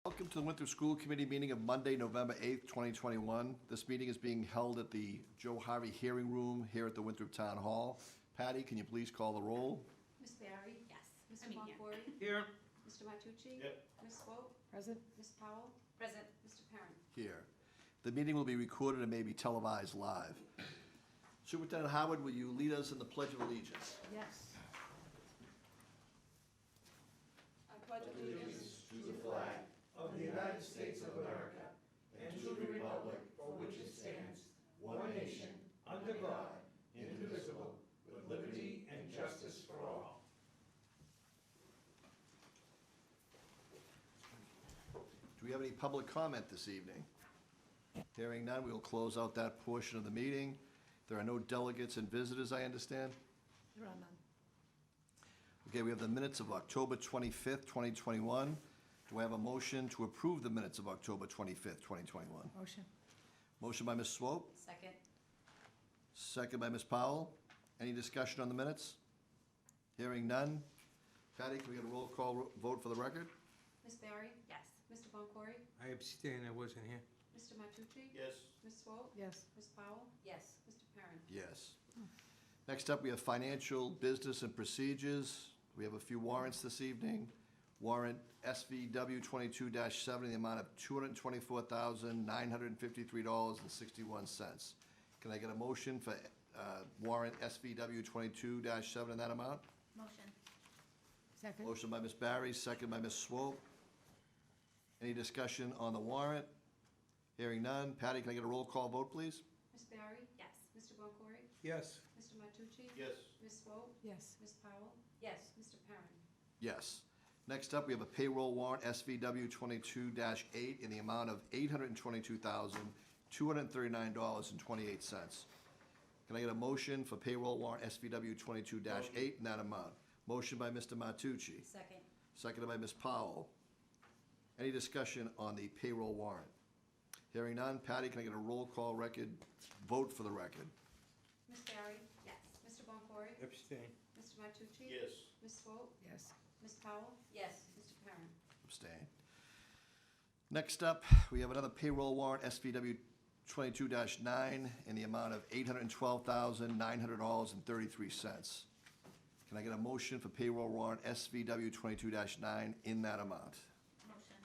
Welcome to the Winthrop School Committee meeting of Monday, November 8th, 2021. This meeting is being held at the Joe Harvey Hearing Room here at the Winthrop Town Hall. Patty, can you please call the roll? Ms. Barry? Yes. Mr. Boncory? Here. Mr. Matucci? Yep. Ms. Swope? Present. Ms. Powell? Present. Mr. Perrin? Here. The meeting will be recorded and may be televised live. Superintendent Howard, will you lead us in the Pledge of Allegiance? Yes. I pledge allegiance To the flag of the United States of America and to the republic for which it stands, one nation, under God, indivisible, with liberty and justice for all. Do we have any public comment this evening? Hearing none, we will close out that portion of the meeting. There are no delegates and visitors, I understand. There are none. Okay, we have the minutes of October 25th, 2021. Do I have a motion to approve the minutes of October 25th, 2021? Motion. Motion by Ms. Swope, Second. second by Ms. Powell. Any discussion on the minutes? Hearing none. Patty, can we get a roll call vote for the record? Ms. Barry? Yes. Mr. Boncory? I abstain, I wasn't here. Mr. Matucci? Yes. Ms. Swope? Yes. Ms. Powell? Yes. Mr. Perrin? Yes. Next up, we have financial, business, and procedures. We have a few warrants this evening. Warrant SVW 22-7 in the amount of $224,953.61. Can I get a motion for warrant SVW 22-7 in that amount? Motion. Second. Motion by Ms. Barry, second by Ms. Swope. Any discussion on the warrant? Hearing none. Patty, can I get a roll call vote, please? Ms. Barry? Yes. Mr. Boncory? Yes. Mr. Matucci? Yes. Ms. Swope? Yes. Ms. Powell? Yes. Mr. Perrin? Yes. Next up, we have a payroll warrant, SVW 22-8, in the amount of $822,239.28. Can I get a motion for payroll warrant SVW 22-8 in that amount? Motion by Mr. Matucci, Second. seconded by Ms. Powell. Any discussion on the payroll warrant? Hearing none. Patty, can I get a roll call vote for the record? Ms. Barry? Yes. Mr. Boncory? Abstain. Mr. Matucci? Yes. Ms. Swope? Yes. Ms. Powell? Yes. Mr. Perrin? Abstain. Next up, we have another payroll warrant, SVW 22-9, in the amount of $812,900.33. Can I get a motion for payroll warrant SVW 22-9 in that amount? Motion.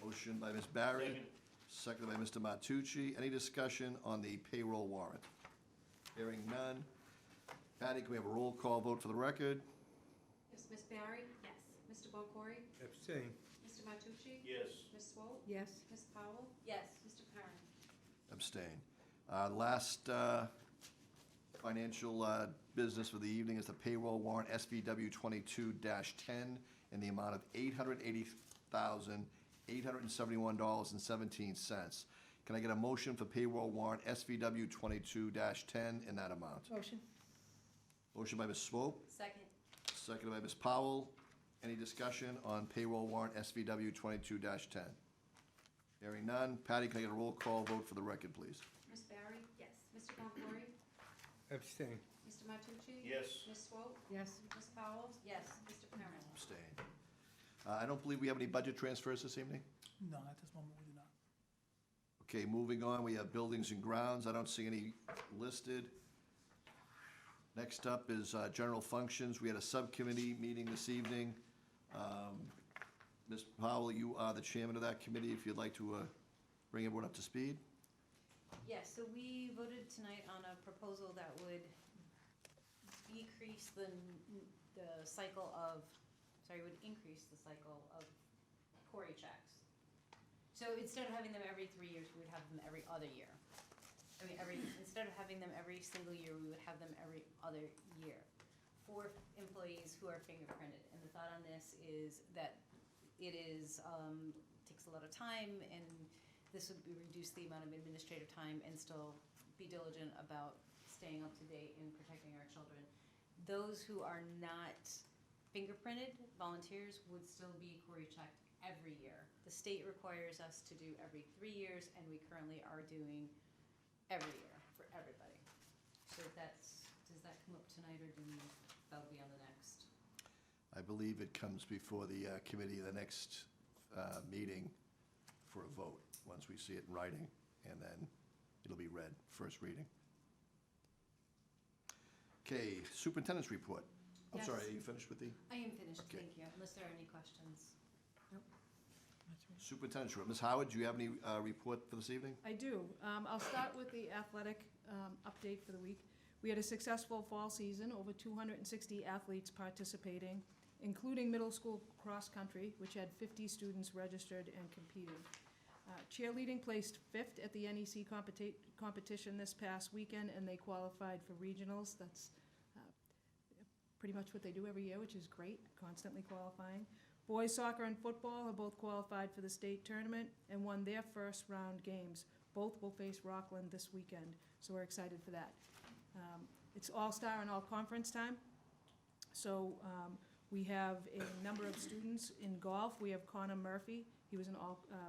Motion by Ms. Barry, Second. seconded by Mr. Matucci. Any discussion on the payroll warrant? Hearing none. Patty, can we have a roll call vote for the record? Yes. Ms. Barry? Yes. Mr. Boncory? Abstain. Mr. Matucci? Yes. Ms. Swope? Yes. Ms. Powell? Yes. Mr. Perrin? Abstain. Last financial business for the evening is the payroll warrant SVW 22-10 in the amount of $880,871.17. Can I get a motion for payroll warrant SVW 22-10 in that amount? Motion. Motion by Ms. Swope, Second. seconded by Ms. Powell. Any discussion on payroll warrant SVW 22-10? Hearing none. Patty, can I get a roll call vote for the record, please? Ms. Barry? Yes. Mr. Boncory? Abstain. Mr. Matucci? Yes. Ms. Swope? Yes. Ms. Powell? Yes. Mr. Perrin? Abstain. I don't believe we have any budget transfers this evening. No, at this moment, we do not. Okay, moving on, we have buildings and grounds. I don't see any listed. Next up is general functions. We had a subcommittee meeting this evening. Ms. Powell, you are the chairman of that committee, if you'd like to bring everyone up to speed. Yes, so we voted tonight on a proposal that would decrease the cycle of, would increase the cycle of Cory checks. So instead of having them every 3 years, we would have them every other year. Instead of having them every single year, we would have them every other year for employees who are fingerprinted. And the thought on this is that it is, takes a lot of time, and this would reduce the amount of administrative time and still be diligent about staying up to date and protecting our children. Those who are not fingerprinted volunteers would still be Cory checked every year. The state requires us to do every 3 years, and we currently are doing every year for everybody. So does that come up tonight, or that'll be on the next? I believe it comes before the committee, the next meeting. for a vote, once we see it in writing, and then it'll be read, first reading. Okay, superintendent's report. I'm Yes. sorry, are you finished with the I am finished, Okay. thank you, unless there are any questions. superintendent's report? Ms. Howard, do you have any report for this evening? I do. I'll start with the athletic update for the week. We had a successful fall season, over 260 athletes participating, including middle school cross-country, which had 50 students registered and competing. Cheerleading placed 5th at the NEC competition this past weekend, and they qualified for regionals. That's pretty much what they do every year, which is great, constantly qualifying. Boys soccer and football have both qualified for the state tournament and won their first round games. Both will face Rockland this weekend, so we're excited for that. It's all-star and all-conference time. So we have a number of students in golf. We have Connor Murphy, he was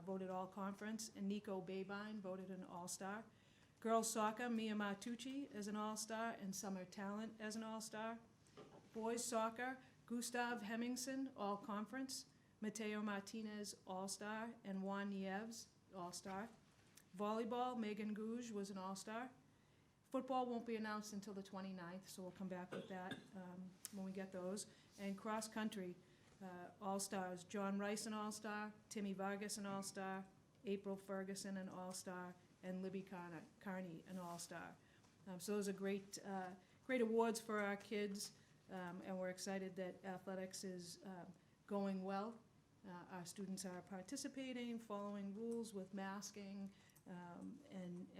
voted all-conference, and Nico Babine voted an all-star. Girls soccer, Mia Martucci as an all-star, and Summer Talent as an all-star. Boys soccer, Gustav Hemmingson, all-conference, Mateo Martinez, all-star, and Juan Nieves, all-star. Volleyball, Megan Gouge was an all-star. Football won't be announced until the 29th, so we'll come back with that when we get those. And cross-country, all-stars, John Rice an all-star, Timmy Vargas an all-star, April Ferguson an all-star, and Libby Carney an all-star. So those are great awards for our kids, and we're excited that athletics is going well. Our students are participating, following rules with masking,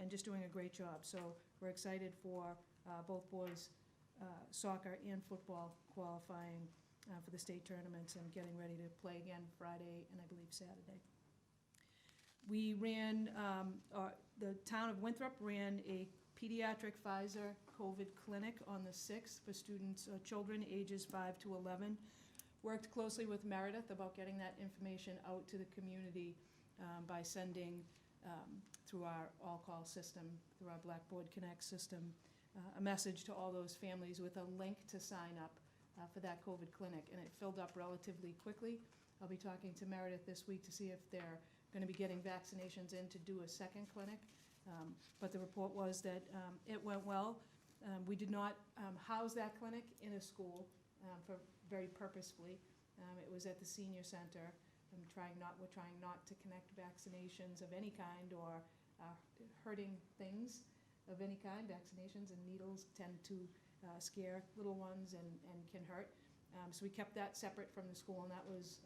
and just doing a great job. So we're excited for both boys soccer and football qualifying for the state tournaments and getting ready to play again Friday and I believe Saturday. We ran, the town of Winthrop ran a pediatric Pfizer COVID clinic on the 6th for students, children ages 5 to 11. Worked closely with Meredith about getting that information out to the community by sending through our all-call system, through our Blackboard Connect system, a message to all those families with a link to sign up for that COVID clinic, and it filled up relatively quickly. I'll be talking to Meredith this week to see if they're going to be getting vaccinations in to do a second clinic, but the report was that it went well. We did not house that clinic in a school very purposefully. It was at the senior center. We're trying not to connect vaccinations of any kind or hurting things of any kind. Vaccinations and needles tend to scare little ones and can hurt. So we kept that separate from the school, and that was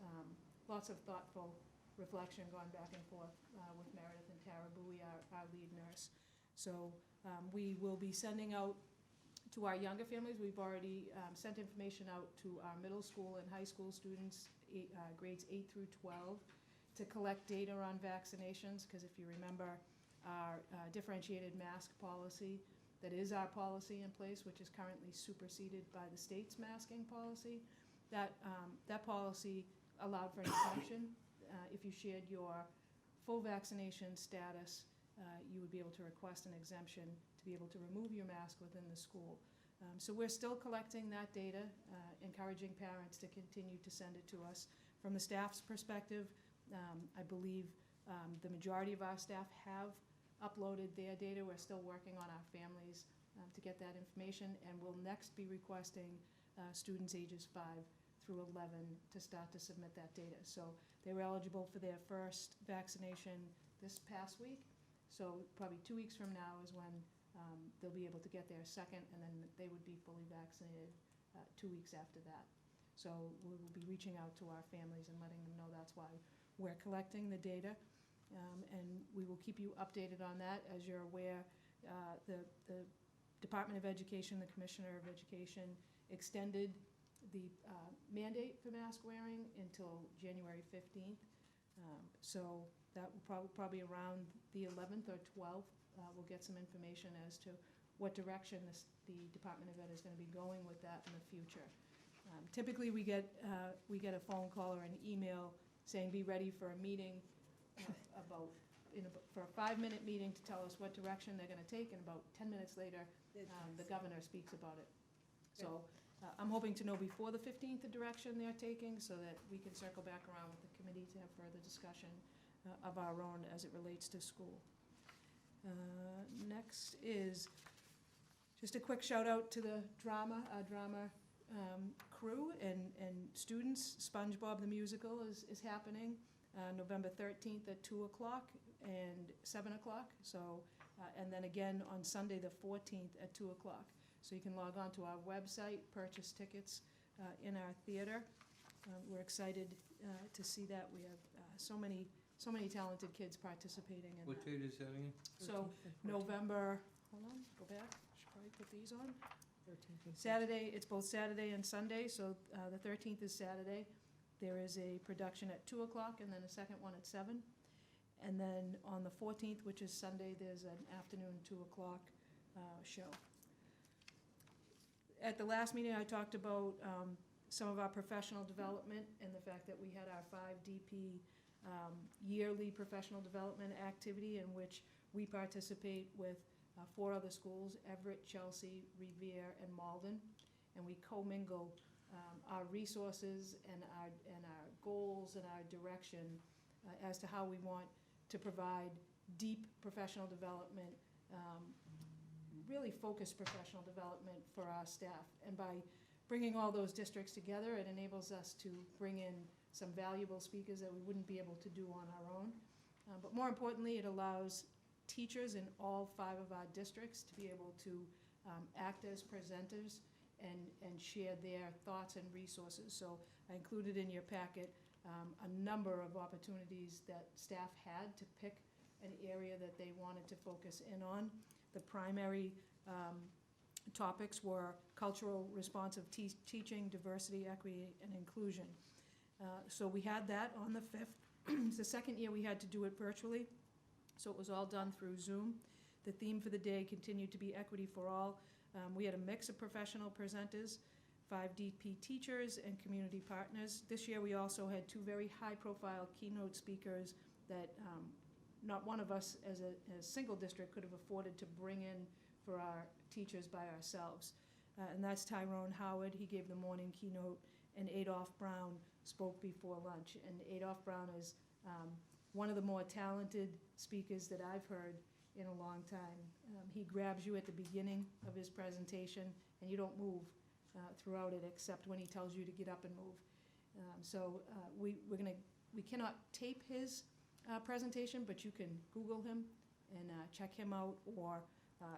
lots of thoughtful reflection going back and forth with Meredith and Tara Bowie, our lead nurse. So we will be sending out to our younger families. We've already sent information out to our middle school and high school students, grades 8 through 12, to collect data on vaccinations, because if you remember our differentiated mask policy, that is our policy in place, which is currently superseded by the state's masking policy. That policy allowed for an exemption. If you shared your full vaccination status, you would be able to request an exemption to be able to remove your mask within the school. So we're still collecting that data, encouraging parents to continue to send it to us. From the staff's perspective, I believe the majority of our staff have uploaded their data. We're still working on our families to get that information, and we'll next be requesting students ages 5 through 11 to start to submit that data. So they were eligible for their first vaccination this past week. So probably 2 weeks from now is when they'll be able to get their second, and then they would be fully vaccinated 2 weeks after that. So we will be reaching out to our families and letting them know that's why we're collecting the data. And we will keep you updated on that. As you're aware, the Department of Education, the Commissioner of Education, extended the mandate for mask wearing until January 15th. So that will probably around the 11th or 12th, we'll get some information as to what direction the Department of Ed is going to be going with that in the future. Typically, we get a phone call or an email saying, be ready for a meeting for a 5-minute meeting to tell us what direction they're going to take, and about 10 minutes later, the governor speaks about it. So I'm hoping to know before the 15th the direction they're taking, so that we can circle back around with the committee to have further discussion of our own as it relates to school. Next is just a quick shout out to the drama, our drama crew and students. SpongeBob the Musical is happening November 13th at 2 o'clock and 7 o'clock. So, and then again on Sunday the 14th at 2 o'clock. So you can log on to our website, purchase tickets in our theater. We're excited to see that. We have so many talented kids participating in What that. date is that again? So November, hold on, go back, should probably put these on. Saturday, it's both Saturday and Sunday, so the 13th is Saturday. There is a production at 2 o'clock and then a second one at 7. And then on the 14th, which is Sunday, there's an afternoon 2 o'clock show. At the last meeting, I talked about some of our professional development and the fact that we had our 5DP yearly professional development activity in which we participate with 4 other schools, Everett, Chelsea, Revere, and Malden. And we commingle our resources and our goals and our direction as to how we want to provide deep professional development, really focused professional development for our staff. And by bringing all those districts together, it enables us to bring in some valuable speakers that we wouldn't be able to do on our own. But more importantly, it allows teachers in all 5 of our districts to be able to act as presenters and share their thoughts and resources. So I included in your packet a number of opportunities that staff had to pick an area that they wanted to focus in on. The primary topics were cultural responsive teaching, diversity, equity, and inclusion. So we had that on the 5th. It's the second year we had to do it virtually, so it was all done through Zoom. The theme for the day continued to be equity for all. We had a mix of professional presenters, 5DP teachers, and community partners. This year we also had 2 very high-profile keynote speakers that not one of us as a single district could have afforded to bring in for our teachers by ourselves. And that's Tyrone Howard, he gave the morning keynote, and Adolph Brown spoke before lunch. And Adolph Brown is one of the more talented speakers that I've heard in a long time. He grabs you at the beginning of his presentation, and you don't move throughout it except when he tells you to get up and move. We cannot tape his presentation, but you can Google him and check him out, or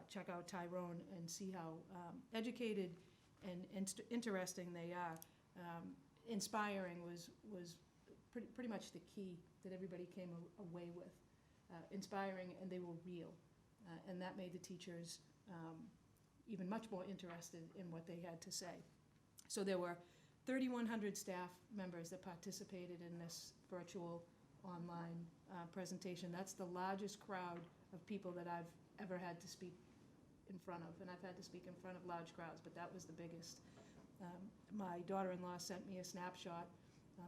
check out Tyrone and see how educated and interesting they are. Inspiring was pretty much the key that everybody came away with. Inspiring, and they were real, and that made the teachers even much more interested in what they had to say. So there were 3,100 staff members that participated in this virtual online presentation. That's the largest crowd of people that I've ever had to speak in front of, and I've had to speak in front of large crowds, but that was the biggest. My daughter-in-law sent me a snapshot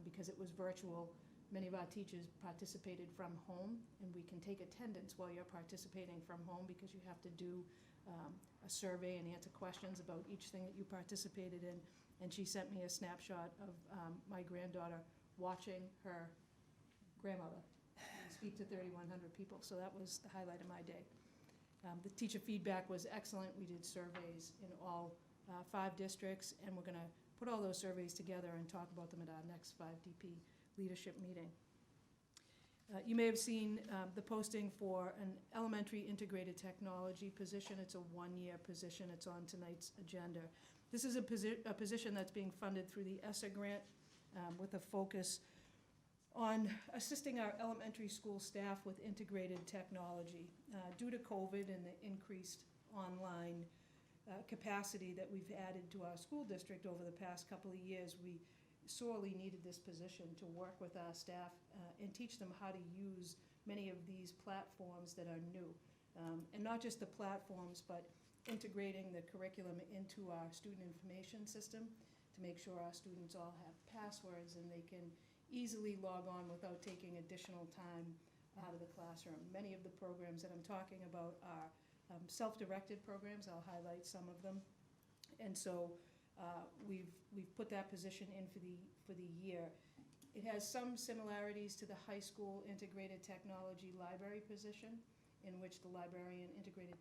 because it was virtual. Many of our teachers participated from home, and we can take attendance while you're participating from home because you have to do a survey and answer questions about each thing that you participated in. And she sent me a snapshot of my granddaughter watching her grandmother speak to 3,100 people. So that was the highlight of my day. The teacher feedback was excellent. We did surveys in all 5 districts, and we're going to put all those surveys together and talk about them at our next 5DP leadership meeting. You may have seen the posting for an elementary integrated technology position. It's a 1-year position. It's on tonight's agenda. This is a position that's being funded through the ESSA grant with a focus on assisting our elementary school staff with integrated technology. Due to COVID and the increased online capacity that we've added to our school district over the past couple of years, we sorely needed this position to work with our staff and teach them how to use many of these platforms that are new. And not just the platforms, but integrating the curriculum into our student information system to make sure our students all have passwords and they can easily log on without taking additional time out of the classroom. Many of the programs that I'm talking about are self-directed programs. I'll highlight some of them. And so we've put that position in for the year. It has some similarities to the high school integrated technology library position, in which the librarian, integrated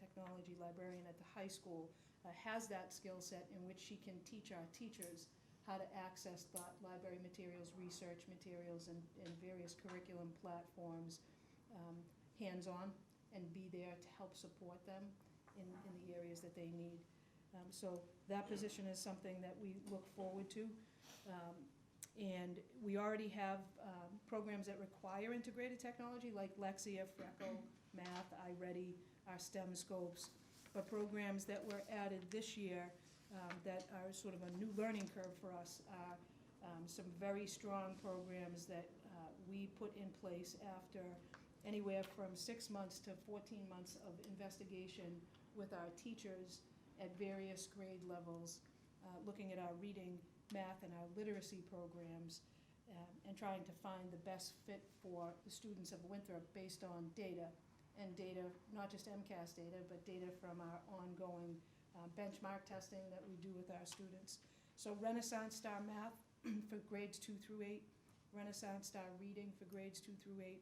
technology librarian at the high school, has that skill set in which she can teach our teachers how to access the library materials, research materials, and various curriculum platforms hands-on, and be there to help support them in the areas that they need. So that position is something that we look forward to. And we already have programs that require integrated technology, like Lexia, Freckle, Math, iReady, our STEM scopes. But programs that were added this year that are sort of a new learning curve for us are some very strong programs that we put in place after anywhere from 6 months to 14 months of investigation with our teachers at various grade levels, looking at our reading, math, and our literacy programs, and trying to find the best fit for the students of Winthrop based on data, and data, not just MCAS data, but data from our ongoing benchmark testing that we do with our students. So Renaissance Star Math for grades 2 through 8, Renaissance Star Reading for grades 2 through 8,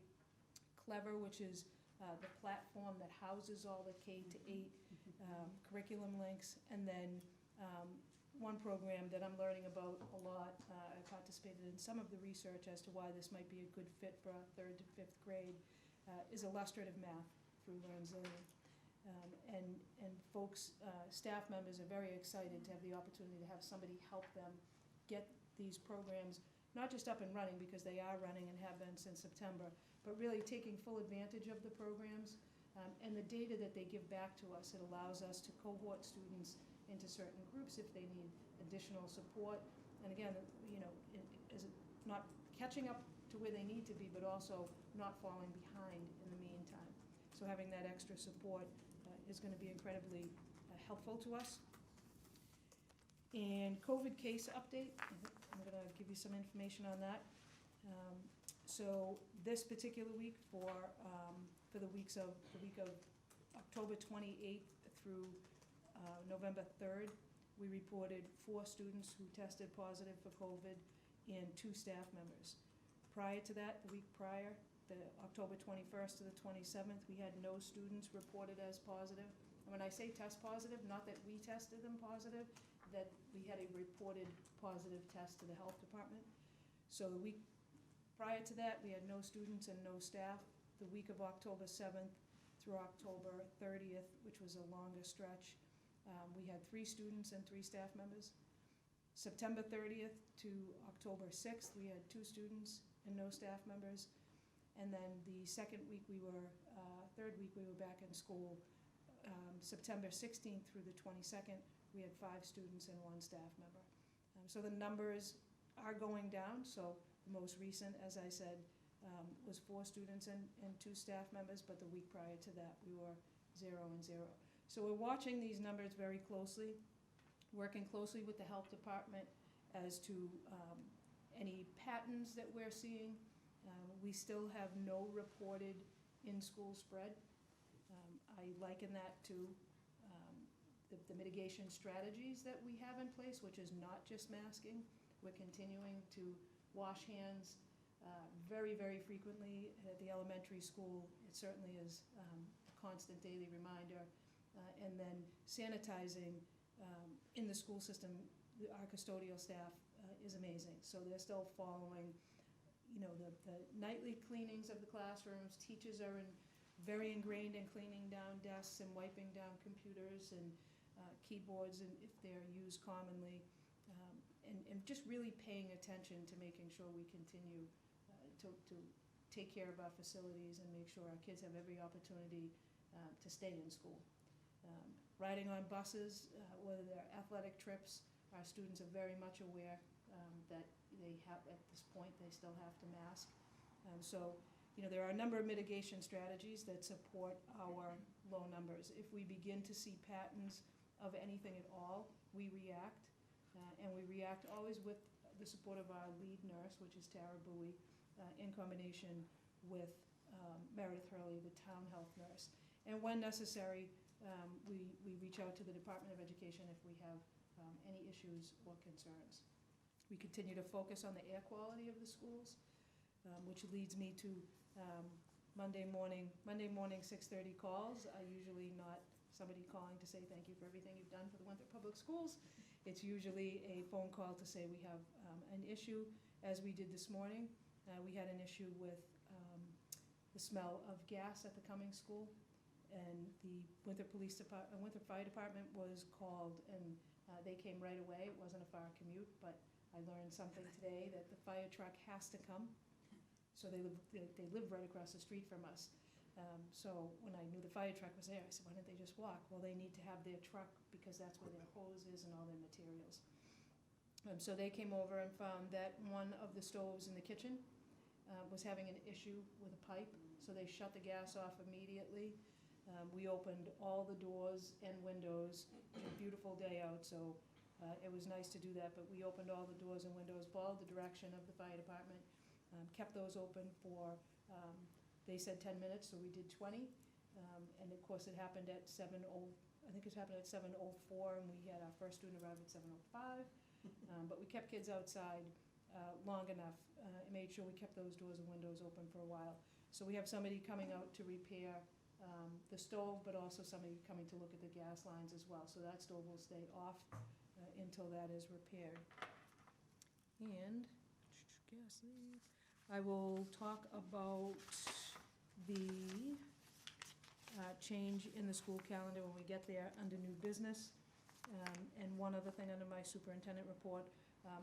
Clever, which is the platform that houses all the K to 8 curriculum links, and then one program that I'm learning about a lot, I participated in some of the research as to why this might be a good fit for our 3rd to 5th grade, is illustrative math through LearnZillion. And folks, staff members are very excited to have the opportunity to have somebody help them get these programs, not just up and running, because they are running and have been since September, but really taking full advantage of the programs and the data that they give back to us. It allows us to cohort students into certain groups if they need additional support. And again, you know, is not catching up to where they need to be, but also not falling behind in the meantime. So having that extra support is going to be incredibly helpful to us. And COVID case update, I'm going to give you some information on that. So this particular week for the week of October 28th through November 3rd, we reported 4 students who tested positive for COVID and 2 staff members. Prior to that, the week prior, the October 21st to the 27th, we had no students reported as positive. And when I say test positive, not that we tested them positive, that we had a reported positive test to the health department. So the week prior to that, we had no students and no staff. The week of October 7th through October 30th, which was a longer stretch, we had 3 students and 3 staff members. September 30th to October 6th, we had 2 students and no staff members. And then the third week we were back in school, September 16th through the 22nd, we had 5 students and 1 staff member. So the numbers are going down. So the most recent, as I said, was 4 students and 2 staff members, but the week prior to that, we were 0 and 0. So we're watching these numbers very closely, working closely with the health department as to any patterns that we're seeing. We still have no reported in-school spread. I liken that to the mitigation strategies that we have in place, which is not just masking. We're continuing to wash hands very, very frequently at the elementary school. It certainly is a constant daily reminder. And then sanitizing in the school system, our custodial staff is amazing. So they're still following, you know, the nightly cleanings of the classrooms. Teachers are very ingrained in cleaning down desks and wiping down computers and keyboards, and if they're used commonly, and just really paying attention to making sure we continue to take care of our facilities and make sure our kids have every opportunity to stay in school. Riding on buses, whether they're athletic trips, our students are very much aware that they have, at this point, they still have to mask. So, you know, there are a number of mitigation strategies that support our low numbers. If we begin to see patterns of anything at all, we react, and we react always with the support of our lead nurse, which is Tara Bowie, in combination with Meredith Hurley, the town health nurse. And when necessary, we reach out to the Department of Education if we have any issues or concerns. We continue to focus on the air quality of the schools, which leads me to Monday morning 6:30 calls. I usually not somebody calling to say thank you for everything you've done for the Winthrop Public Schools. It's usually a phone call to say we have an issue, as we did this morning. We had an issue with the smell of gas at the Cummings School, and the Winthrop Fire Department was called, and they came right away. It wasn't a far commute, but I learned something today, that the fire truck has to come. So they live right across the street from us. So when I knew the fire truck was there, I said, why didn't they just walk? Well, they need to have their truck because that's where their hose is and all their materials. So they came over and found that one of the stoves in the kitchen was having an issue with a pipe, so they shut the gas off immediately. We opened all the doors and windows. It was a beautiful day out, so it was nice to do that, but we opened all the doors and windows, followed the direction of the fire department, kept those open for, they said 10 minutes, so we did 20. And of course, it happened at 7:04, and we had our first student arrive at 7:05. But we kept kids outside long enough, and made sure we kept those doors and windows open for a while. So we have somebody coming out to repair the stove, but also somebody coming to look at the gas lines as well. So that stove will stay off until that is repaired. And, I will talk about the change in the school calendar when we get there under new business. And one other thing under my superintendent report,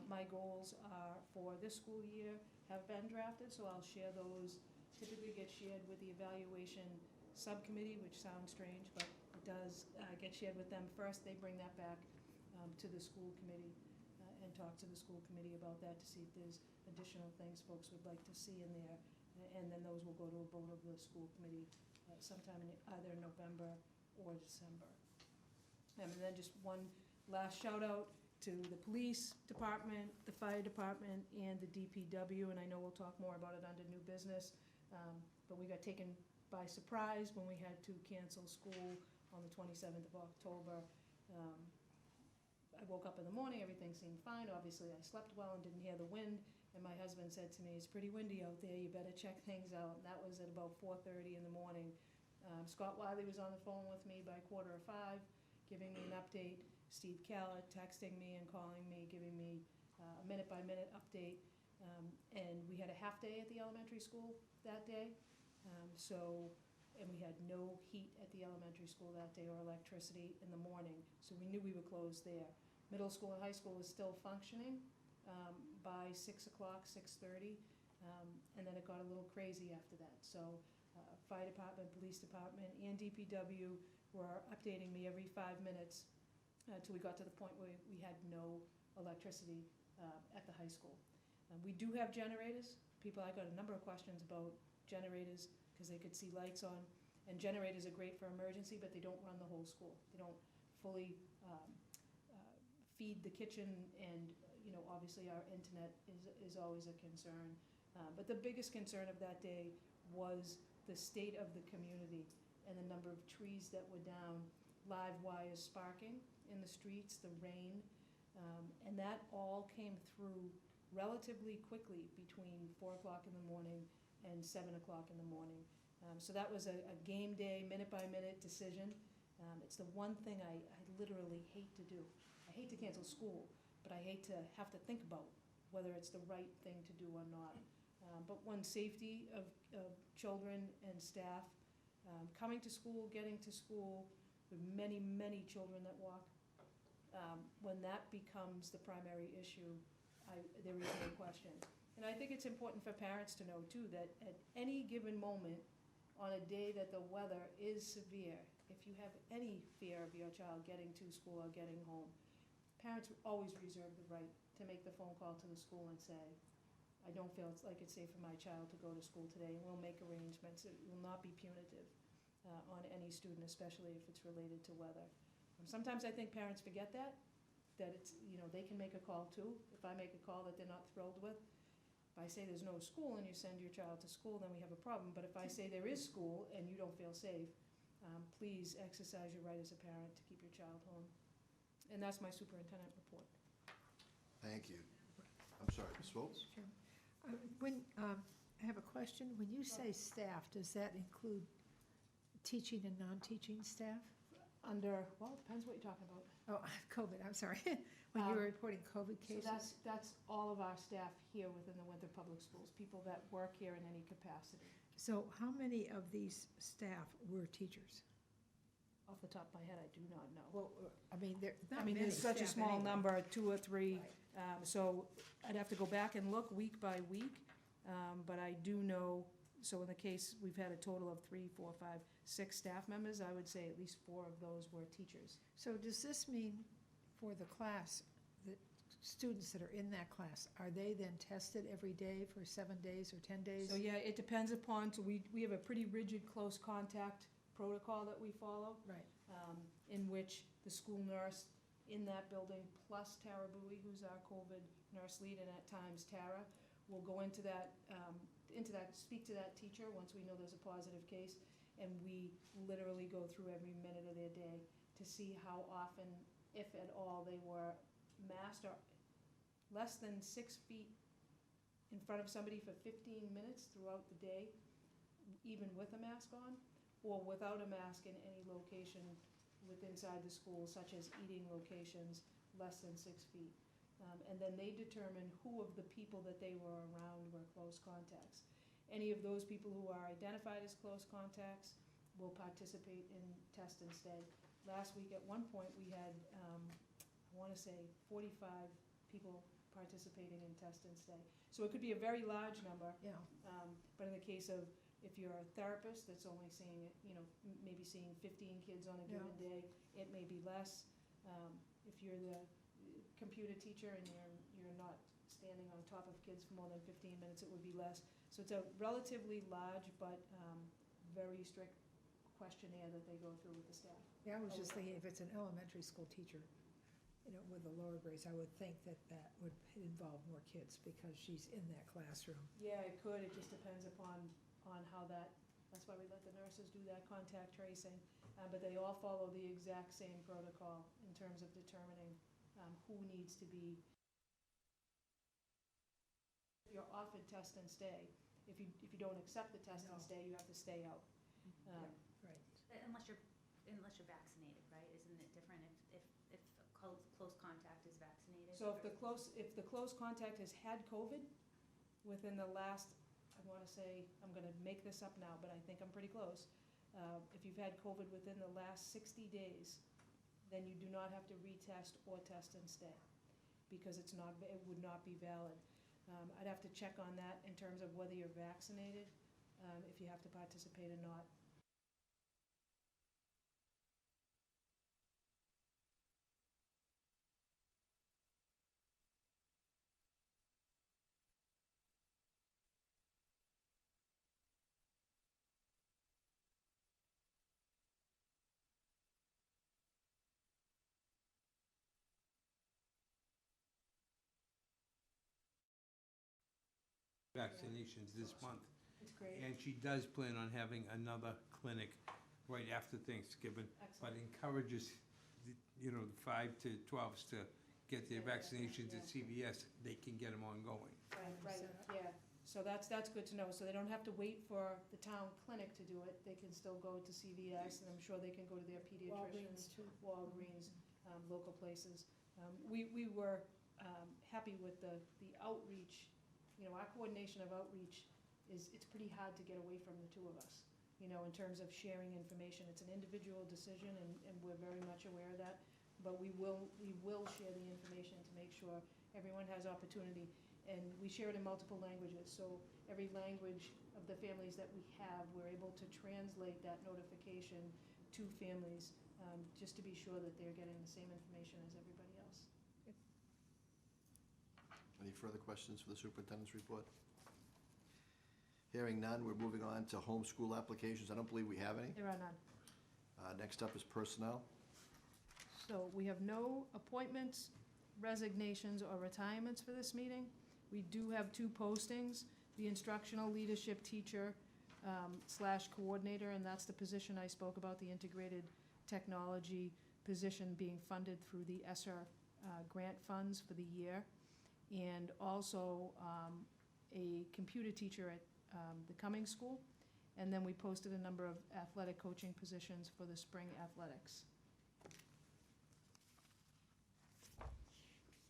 my goals are for this school year have been drafted, so I'll share those. Typically get shared with the evaluation subcommittee, which sounds strange, but it does get shared with them first. They bring that back to the school committee and talk to the school committee about that to see if there's additional things folks would like to see in there. And then those will go to a vote of the school committee sometime in either November or December. And then just one last shout out to the police department, the fire department, and the DPW, and I know we'll talk more about it under new business, but we got taken by surprise when we had to cancel school on the 27th of October. I woke up in the morning, everything seemed fine. Obviously, I slept well and didn't hear the wind, and my husband said to me, it's pretty windy out there, you better check things out. And that was at about 4:30 in the morning. Scott Wiley was on the phone with me by 4:45, giving me an update. Steve Callett texting me and calling me, giving me a minute-by-minute update. And we had a half-day at the elementary school that day. And we had no heat at the elementary school that day or electricity in the morning, so we knew we were closed there. Middle school and high school was still functioning by 6 o'clock, 6:30, and then it got a little crazy after that. So fire department, police department, and DPW were updating me every 5 minutes until we got to the point where we had no electricity at the high school. We do have generators. I got a number of questions about generators because they could see lights on. And generators are great for emergency, but they don't run the whole school. They don't fully feed the kitchen, and obviously our internet is always a concern. But the biggest concern of that day was the state of the community and the number of trees that were down, live wires sparking in the streets, the rain, and that all came through relatively quickly between 4 o'clock in the morning and 7 o'clock in the morning. So that was a game day, minute-by-minute decision. It's the one thing I literally hate to do. I hate to cancel school, but I hate to have to think about whether it's the right thing to do or not. But when safety of children and staff, coming to school, getting to school, with many, many children that walk, when that becomes the primary issue, there is no question. And I think it's important for parents to know too that at any given moment, on a day that the weather is severe, if you have any fear of your child getting to school or getting home, parents always reserve the right to make the phone call to the school and say, I don't feel like it's safe for my child to go to school today, and we'll make arrangements. It will not be punitive on any student, especially if it's related to weather. Sometimes I think parents forget that it's, they can make a call too. If I make a call that they're not thrilled with, if I say there's no school and you send your child to school, then we have a problem. But if I say there is school and you don't feel safe, please exercise your right as a parent to keep your child home. And that's my superintendent report. Thank you. I'm sorry, Ms. Swope? Sure. I have a question. When you say staff, does that include teaching and non-teaching staff? Well, it depends what you're talking about. Oh, COVID, I'm sorry. When you were reporting COVID So cases? that's all of our staff here within the Winthrop Public Schools, people that work here in any capacity. So how many of these staff were teachers? Off the top of my head, I do not know. Well, I mean, there, I mean, there's such a small number, 2 or 3. Right. So I'd have to go back and look week by week. But I do know, so in the case, we've had a total of 3, 4, 5, 6 staff members. I would say at least 4 of those were teachers. So does this mean for the class, the students that are in that class, are they then tested every day for 7 days or 10 days? So yeah, it depends upon, so we have a pretty rigid close contact protocol that we follow, Right. in which the school nurse in that building, plus Tara Bowie, who's our COVID nurse lead, and at times Tara, will go into that, speak to that teacher once we know there's a positive case, and we literally go through every minute of their day to see how often, if at all, they were masked or less than 6 feet in front of somebody for 15 minutes throughout the day, even with a mask on, or without a mask in any location inside the school, such as eating locations, less than 6 feet. And then they determine who of the people that they were around were close contacts. Any of those people who are identified as close contacts will participate in test and stay. Last week, at one point, we had, I want to say, 45 people participating in test and stay. So it could be a very large number, Yeah. but in the case of, if you're a therapist that's only seeing, maybe seeing 15 kids on a given day, it may be less. If you're the computer teacher and you're not standing on top of kids for more than 15 minutes, it would be less. So it's a relatively large but very strict questionnaire that they go through with the staff. Yeah, I was just thinking, if it's an elementary school teacher, with the lower grades, I would think that would involve more kids because she's in that classroom. Yeah, it could, it just depends upon how that's why we let the nurses do that contact tracing. But they all follow the exact same protocol in terms of determining who needs to be. If you're offered test and stay, if you don't accept the test and stay, you have to stay out. Right. Unless you're vaccinated, right? Isn't it different if close contact is vaccinated? So if the close contact has had COVID within the last, I want to say, I'm going to make this up now, but I think I'm pretty close. If you've had COVID within the last 60 days, then you do not have to retest or test and stay, because it would not be valid. I'd have to check on that in terms of whether you're vaccinated, if you have to participate or not. vaccinations this month. It's great. And she does plan on having another clinic right after Thanksgiving, but Excellent. encourages, the 5 to 12s to get their Yeah, vaccinations yeah. at CVS. They can get them ongoing. Right, yeah. So that's good to know. So they don't have to wait for the town clinic to do it. They can still go to CVS, and I'm sure they can go to their pediatricians, Walgreens too. Walgreens, local places. We were happy with the outreach. Our coordination of outreach it's pretty hard to get away from the two of us, in terms of sharing information. It's an individual decision, and we're very much aware of that. But we will share the information to make sure everyone has opportunity. And we share it in multiple languages, so every language of the families that we have, we're able to translate that notification to families, just to be sure that they're getting the same information as everybody else. Any further questions for the superintendent's report? Hearing none, we're moving on to homeschool applications. I don't believe we have any. There are none. Next up is personnel. So we have no appointments, resignations, or retirements for this meeting. We do have 2 postings, the instructional leadership teacher / coordinator, and that's the position I spoke about, the integrated technology position being funded through the ESSER grant funds for the year. and also a computer teacher at the Cummings School. And then we posted a number of athletic coaching positions for the spring athletics.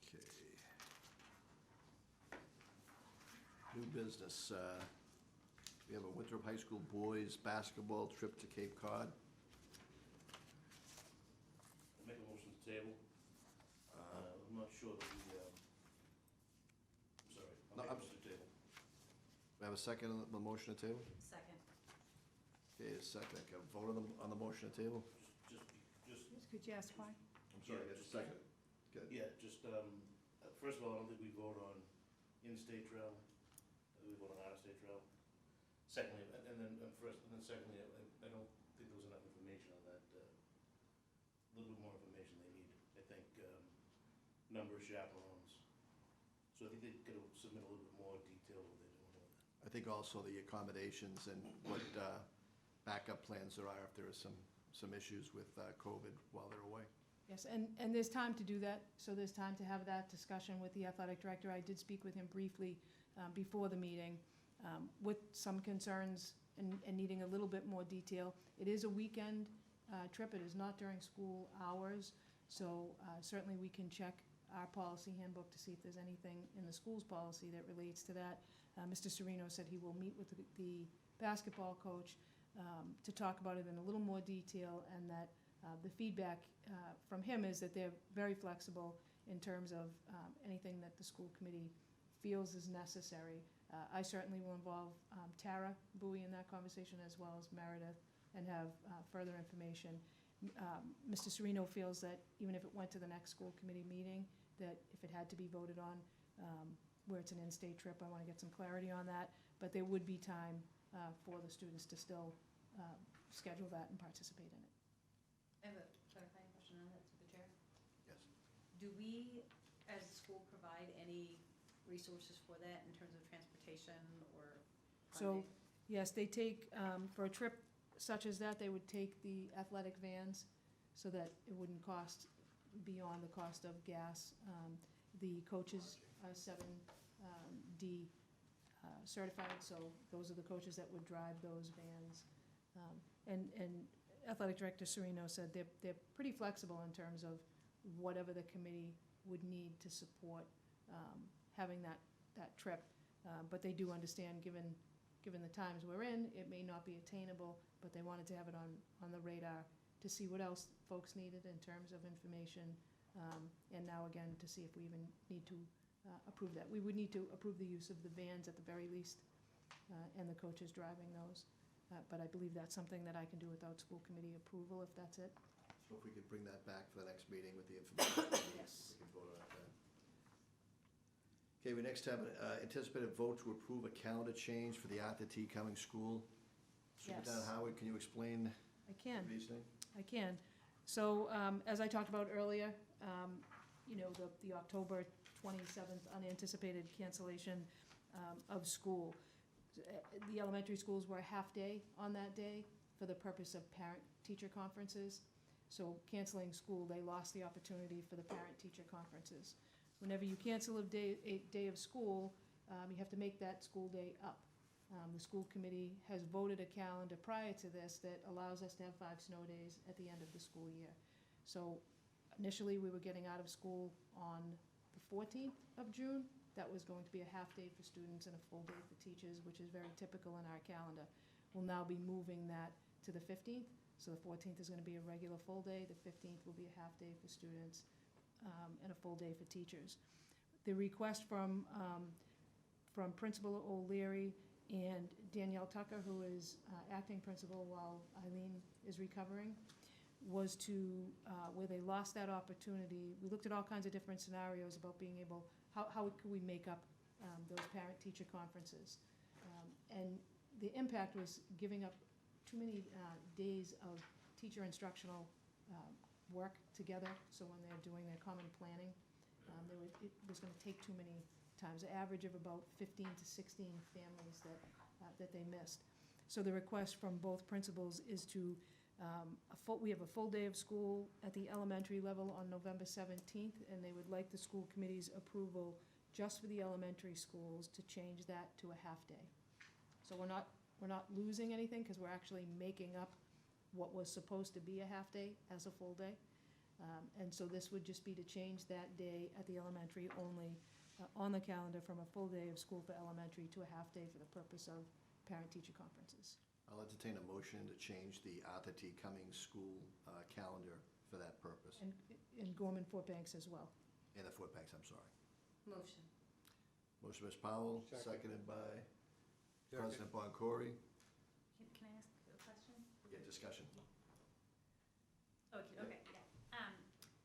Okay. New business, we have a Winthrop High School boys basketball trip to Cape Cod. Make a motion to table. I'm not sure that we, I'm sorry, No, I'll I'm- make a motion to table. We have a second on the motion to table? Second. Okay, a second, can I vote on the motion to table? Just, Could you ask why? I'm sorry, Yeah, I got a just- second. Good. yeah, just, first of all, I don't think we vote on in-state trail. I think we vote on out-of-state trail. Secondly, and then secondly, I don't think there was enough information on that, a little bit more information they need. I think, number of chaperones. So I think they could submit a little bit more detail what they're doing with it. I think also the accommodations and what backup plans there are if there are some issues with COVID while they're away. Yes, and there's time to do that, so there's time to have that discussion with the athletic director. I did speak with him briefly before the meeting with some concerns and needing a little bit more detail. It is a weekend trip, it is not during school hours, so certainly we can check our policy handbook to see if there's anything in the school's policy that relates to that. Mr. Serino said he will meet with the basketball coach to talk about it in a little more detail, and that the feedback from him is that they're very flexible in terms of anything that the school committee feels is necessary. I certainly will involve Tara Bowie in that conversation, as well as Meredith, and have further information. Mr. Serino feels that even if it went to the next school committee meeting, that if it had to be voted on, where it's an in-state trip, I want to get some clarity on that, but there would be time for the students to still schedule that and participate in it. I have a clarifying question on that to the chair. Yes. Do we, as a school, provide any resources for that in terms of transportation or So, funding? yes, they take, for a trip such as that, they would take the athletic vans so that it wouldn't cost beyond the cost of gas. The coaches are 7D certified, so those are the coaches that would drive those vans. And Athletic Director Serino said they're pretty flexible in terms of whatever the committee would need to support having that trip. But they do understand, given the times we're in, it may not be attainable, but they wanted to have it on the radar to see what else folks needed in terms of information. And now again, to see if we even need to approve that. We would need to approve the use of the vans at the very least, and the coaches driving those. But I believe that's something that I can do without school committee approval, if that's it. So if we could bring that back for the next meeting with the information, Yes. we can vote on that. Okay, we next have an anticipated vote to approve a calendar change for the Arthur T. Cummings School. Superintendent Yes. Howard, can you explain I can. the reasoning? I can. So, as I talked about earlier, the October 27th unanticipated cancellation of school. The elementary schools were a half-day on that day for the purpose of parent-teacher conferences. So canceling school, they lost the opportunity for the parent-teacher conferences. Whenever you cancel a day of school, you have to make that school day up. The school committee has voted a calendar prior to this that allows us to have 5 snow days at the end of the school year. So initially, we were getting out of school on the 14th of June. That was going to be a half day for students and a full day for teachers, which is very typical in our calendar. We'll now be moving that to the 15th. So the 14th is going to be a regular full day. The 15th will be a half day for students and a full day for teachers. The request from Principal O'Leary and Danielle Tucker, who is acting principal while Eileen is recovering, was to, where they lost that opportunity, we looked at all kinds of different scenarios about being able, how could we make up those parent-teacher conferences? And the impact was giving up too many days of teacher instructional work together, so when they're doing their common planning, it was gonna take too many times, an average of about 15 to 16 families that they missed. So the request from both principals is to, we have a full day of school at the elementary level on November 17th, and they would like the school committee's approval just for the elementary schools to change that to a half-day. So we're not losing anything, because we're actually making up what was supposed to be a half-day as a full day. And so this would just be to change that day at the elementary only on the calendar from a full day of school for elementary to a half-day for the purpose of parent-teacher conferences. I'll entertain a motion to change the Arthur T. Cummings School calendar for that purpose. And in Gorman Fort Banks as well. And the Fort Banks, I'm sorry. Motion. Motion, Ms. Powell, Second. seconded by Second. President Boncory. Can I ask a question? Yeah, discussion. Okay, yeah.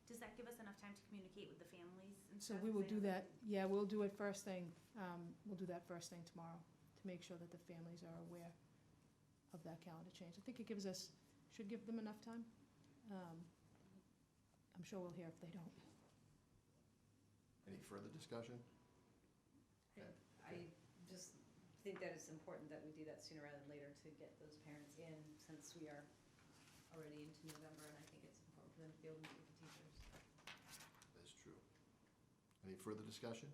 Does that give us enough time to communicate with the families and So stuff? we will Is do there- that, yeah, we'll do it first thing, we'll do that first thing tomorrow to make sure that the families are aware of that calendar change. I think it gives us, should give them enough time. I'm sure we'll hear if they don't. Any further discussion? I just think that it's important that we do that sooner rather than later to get those parents in, since we are already into November, and I think it's important for them to be able to meet with the teachers. That's true. Any further discussion?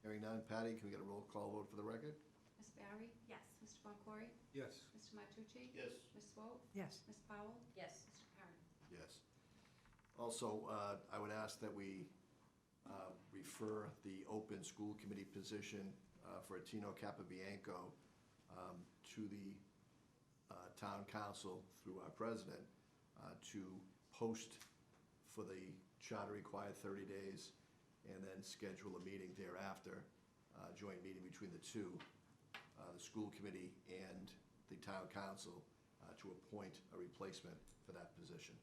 Hearing none. Patty, can we get a roll call vote for the record? Ms. Barry? Yes. Mr. Boncory? Yes. Mr. Matucci? Yes. Ms. Swope? Yes. Ms. Powell? Yes. Mr. Karen? Yes. Also, I would ask that we refer the open school committee position for Tino Capabianco to the town council through our president to post for the charter required 30 days and then schedule a meeting thereafter, joint meeting between the two, the school committee and the town council, to appoint a replacement for that position.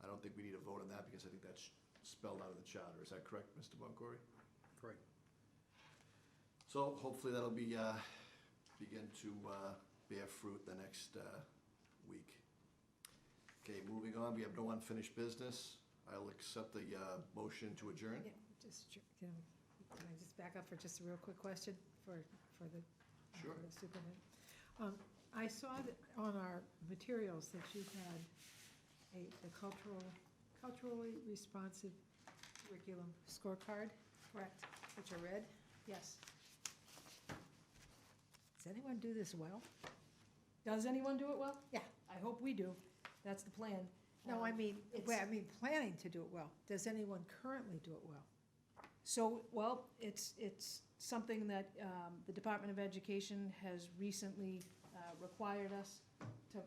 I don't think we need a vote on that because I think that's spelled out in the charter. Is that correct, Mr. Boncory? Correct. So hopefully that'll be, begin to bear fruit the next week. Okay, moving on, we have no unfinished business. I'll accept the motion to adjourn. Yeah, just, can I just back up for just a real quick question for the Sure. for the superintendent? I saw that on our materials that you had the culturally responsive curriculum scorecard, Correct, which I read. yes. Does anyone do this well? Does anyone do it well? Yeah. I hope we do. That's the plan. No, I mean, it's- planning to do it well. Does anyone currently do it well? So, well, it's something that the Department of Education has recently required us to,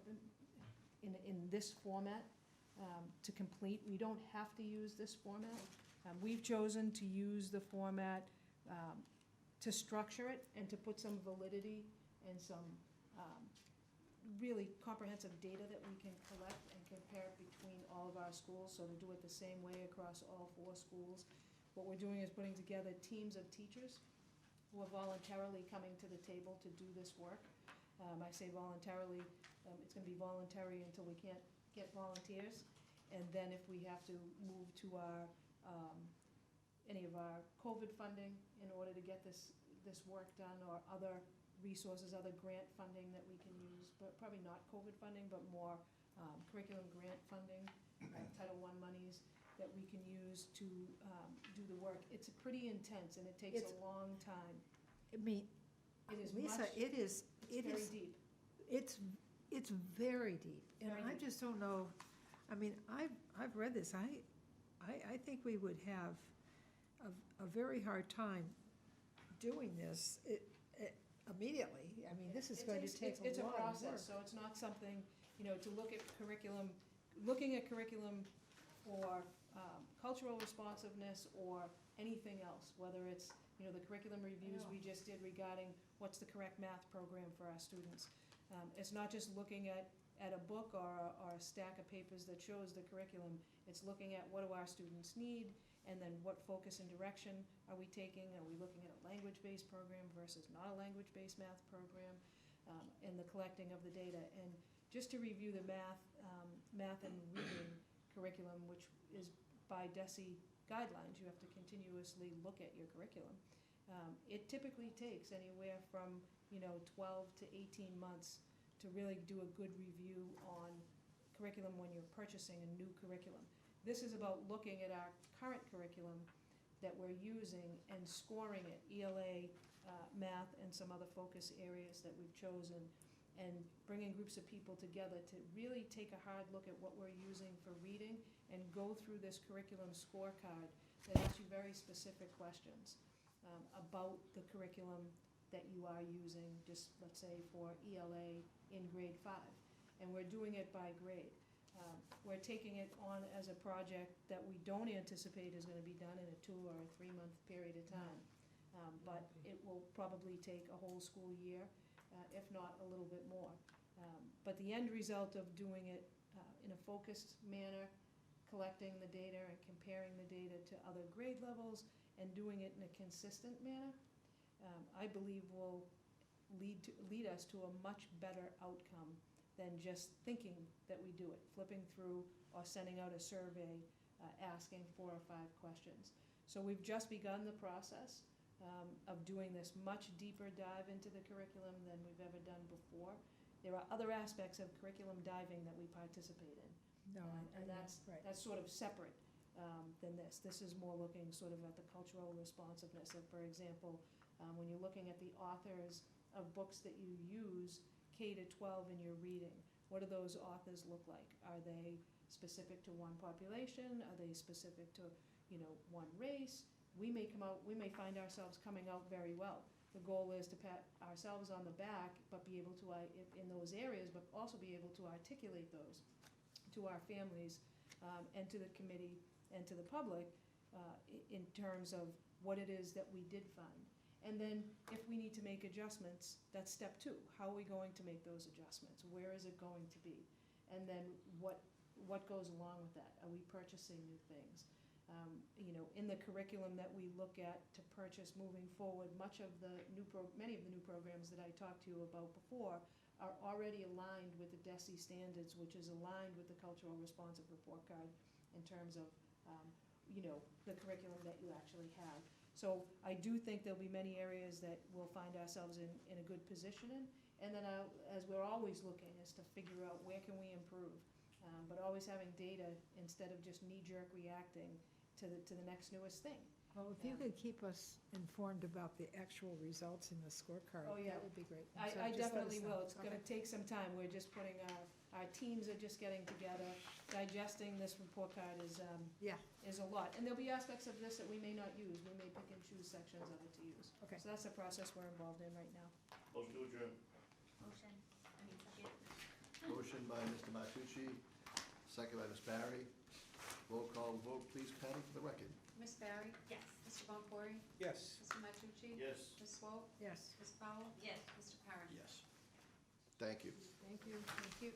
in this format, to complete. We don't have to use this format. We've chosen to use the format to structure it and to put some validity and some really comprehensive data that we can collect and compare between all of our schools, so to do it the same way across all 4 schools. What we're doing is putting together teams of teachers who are voluntarily coming to the table to do this work. I say voluntarily, it's gonna be voluntary until we can't get volunteers. And then if we have to move to our, any of our COVID funding in order to get this work done, or other resources, other grant funding that we can use, but probably not COVID funding, but more curriculum grant funding, Title I monies that we can use to do the work. It's pretty intense and it takes It's- a long time. I mean, It is Lisa, much, it's very deep. It's very deep, and Very I deep. just don't know, I mean, I've read this, I think we would have a very hard time doing this immediately. I mean, this is going to take It's a lot of work. process, so it's not something, to look at curriculum, looking at curriculum for cultural responsiveness or anything else, whether it's, the curriculum reviews we just did regarding what's the correct math program for our students. It's not just looking at a book or a stack of papers that shows the curriculum. It's looking at what do our students need, and then what focus and direction are we taking? Are we looking at a language-based program versus not a language-based math program? And the collecting of the data. And just to review the math and reading curriculum, which is by DESE guidelines, you have to continuously look at your curriculum. It typically takes anywhere from, 12 to 18 months to really do a good review on curriculum when you're purchasing a new curriculum. This is about looking at our current curriculum that we're using and scoring it, ELA, math, and some other focus areas that we've chosen, and bringing groups of people together to really take a hard look at what we're using for reading and go through this curriculum scorecard that asks you very specific questions about the curriculum that you are using, just let's say for ELA in grade 5. And we're doing it by grade. We're taking it on as a project that we don't anticipate is gonna be done in a 2 or a 3-month period of time. But it will probably take a whole school year, if not a little bit more. But the end result of doing it in a focused manner, collecting the data and comparing the data to other grade levels, and doing it in a consistent manner, I believe will lead us to a much better outcome than just thinking that we do it, flipping through or sending out a survey, asking 4 or 5 questions. So we've just begun the process of doing this much deeper dive into the curriculum than we've ever done before. There are other aspects of curriculum diving that we participate in. No, And that's sort of separate than this. This is more looking sort of at the cultural responsiveness of, for example, when you're looking at the authors of books that you use K to 12 in your reading, what do those authors look like? Are they specific to one population? Are they specific to, one race? We may find ourselves coming out very well. The goal is to pat ourselves on the back, but be able to, in those areas, but also be able to articulate those to our families and to the committee and to the public in terms of what it is that we did find. And then if we need to make adjustments, that's step 2. How are we going to make those adjustments? Where is it going to be? And then what goes along with that? Are we purchasing new things? In the curriculum that we look at to purchase moving forward, many of the new programs that I talked to you about before are already aligned with the DESE standards, which is aligned with the Cultural Responsive Report Card in terms of, the curriculum that you actually have. So I do think there'll be many areas that we'll find ourselves in a good position in. And then as we're always looking, is to figure out where can we improve. But always having data instead of just knee-jerk reacting to the next newest thing. Well, if you could keep us informed about the actual results in the scorecard, Oh, yeah. that would be great. I So just let us definitely know. will. It's gonna Okay. take some time. We're just putting, our teams are just getting together. Digesting this report card is Yeah, a lot. And there'll be aspects of this that we may not use. We may pick and choose sections of it to use. okay. So that's the process we're involved in right now. Motion to adjourn. Motion, second. Motion by Mr. Martucci, second by Ms. Barry. Roll call vote, please, Patty, for the record. Ms. Barry? Yes. Mr. Boncory? Yes. Mr. Matucci? Yes. Ms. Swope? Yes. Ms. Powell? Yes. Mr. Parent? Yes. Thank you. Thank you. Thank you.